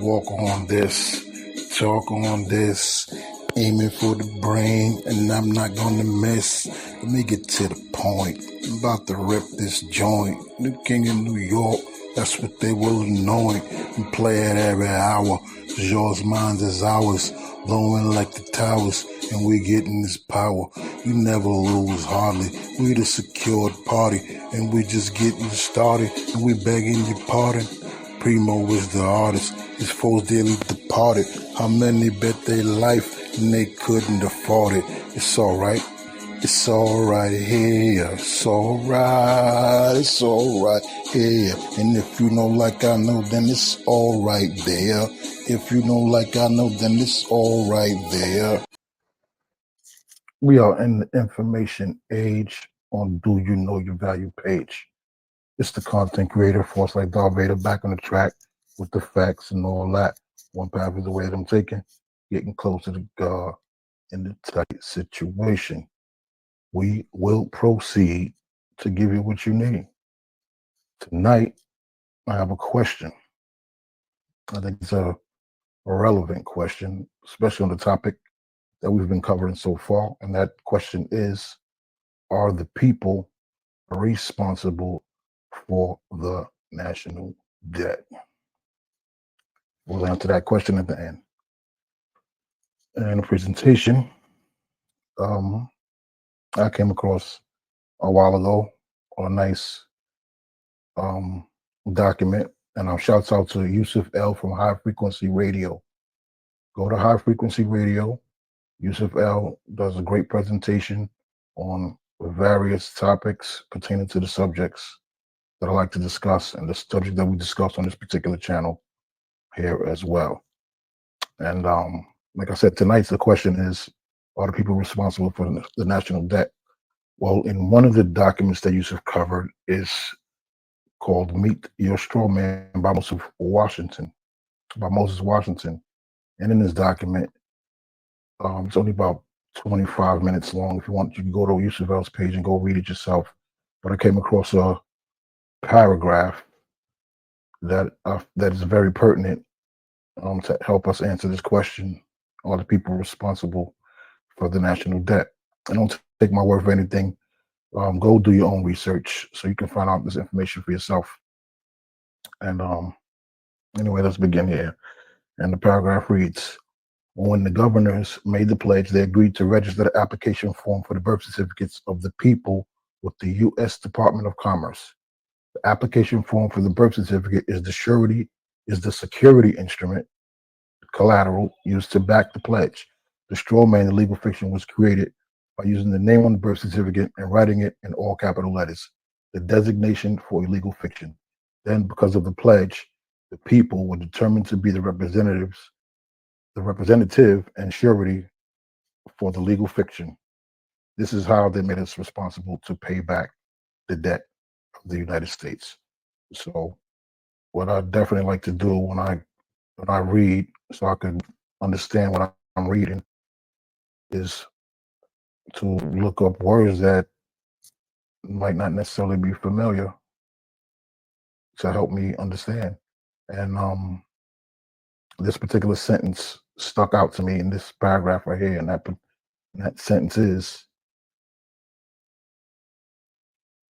walk on this, talk on this, aiming for the brain, and I'm not gonna miss. Let me get to the point. I'm about to rip this joint. New King in New York, that's what they will anoint. We play it every hour. It's yours, mine is ours. Blowing like the towers, and we getting this power. We never lose hardly. We the secured party, and we just getting started, and we begging your pardon. Primo is the artist, his foes dearly departed. How many bet their life and they couldn't afford it? It's alright, it's alright here, it's alright here. And if you know like I know, then it's alright there. If you know like I know, then it's alright there. We are in the information age on Do You Know Your Value page. It's the content creator, Force like Darth Vader, back on the track with the facts and all that. One path is the way that I'm taking, getting closer to God in the tight situation. We will proceed to give you what you need. Tonight, I have a question. I think it's a relevant question, especially on the topic that we've been covering so far. And that question is, are the people responsible for the national debt? We'll answer that question at the end. In the presentation, I came across a while ago a nice document, and I'll shout out to Yusuf L from High Frequency Radio. Go to High Frequency Radio. Yusuf L does a great presentation on various topics pertaining to the subjects that I like to discuss, and the subject that we discussed on this particular channel here as well. And like I said, tonight's the question is, are the people responsible for the national debt? Well, in one of the documents that Yusuf covered is called Meet Your Straw Man by Moses Washington. And in this document, it's only about 25 minutes long. If you want, you can go to Yusuf L's page and go read it yourself. But I came across a paragraph that is very pertinent to help us answer this question: are the people responsible for the national debt? And don't take my word for anything. Go do your own research so you can find out this information for yourself. And anyway, let's begin here. And the paragraph reads: when the governors made the pledge, they agreed to register the application form for the birth certificates of the people with the U.S. Department of Commerce. The application form for the birth certificate is the security instrument, collateral used to back the pledge. The straw man, the legal fiction, was created by using the name on the birth certificate and writing it in all capital letters, the designation for a legal fiction. Then, because of the pledge, the people were determined to be the representative and surety for the legal fiction. This is how they made us responsible to pay back the debt of the United States. So, what I definitely like to do when I read, so I can understand what I'm reading, is to look up words that might not necessarily be familiar to help me understand. And this particular sentence stuck out to me in this paragraph right here, and that sentence is,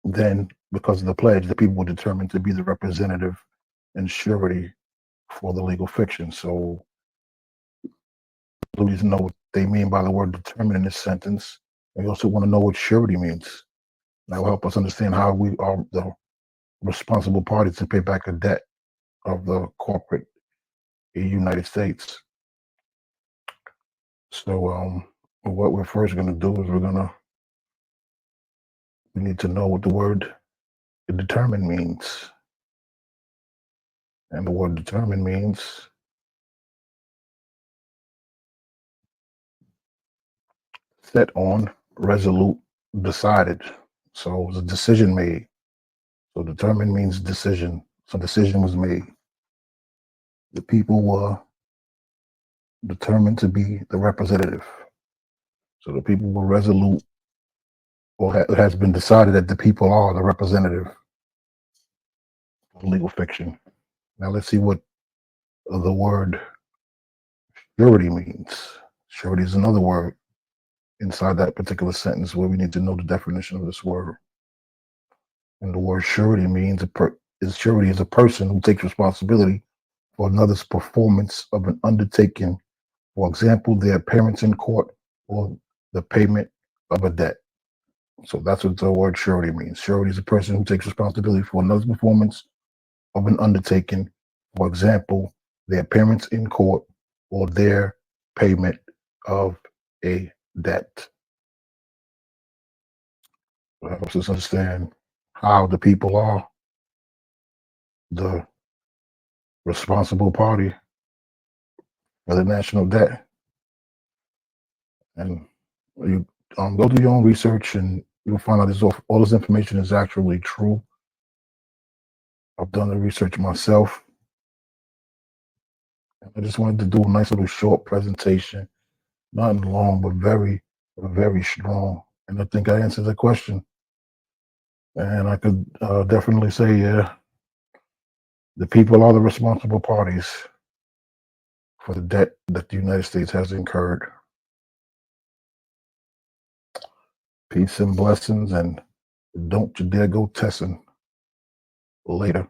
then, because of the pledge, the people were determined to be the representative and surety for the legal fiction. So we need to know what they mean by the word determined in this sentence. We also want to know what surety means. That will help us understand how we are the responsible party to pay back the debt of the corporate United States. So what we're first going to do is we need to know what the word determine means. And the word determine means set on, resolute, decided. So it was a decision made. So determine means decision. So decision was made. The people were determined to be the representative. So the people were resolute, or it has been decided that the people are the representative of legal fiction. Now let's see what the word surety means. Surety is another word inside that particular sentence where we need to know the definition of this word. And the word surety means surety is a person who takes responsibility for another's performance of an undertaking. For example, their appearance in court or the payment of a debt. So that's what the word surety means. Surety is a person who takes responsibility for another's performance of an undertaking. For example, their appearance in court or their payment of a debt. That helps us understand how the people are the responsible party for the national debt. And you go do your own research and you'll find out all this information is actually true. I've done the research myself. I just wanted to do a nice little short presentation, not long, but very, very strong. And I think I answered the question. And I could definitely say, yeah, the people are the responsible parties for the debt that the United States has incurred. Peace and blessings, and don't you dare go testing later.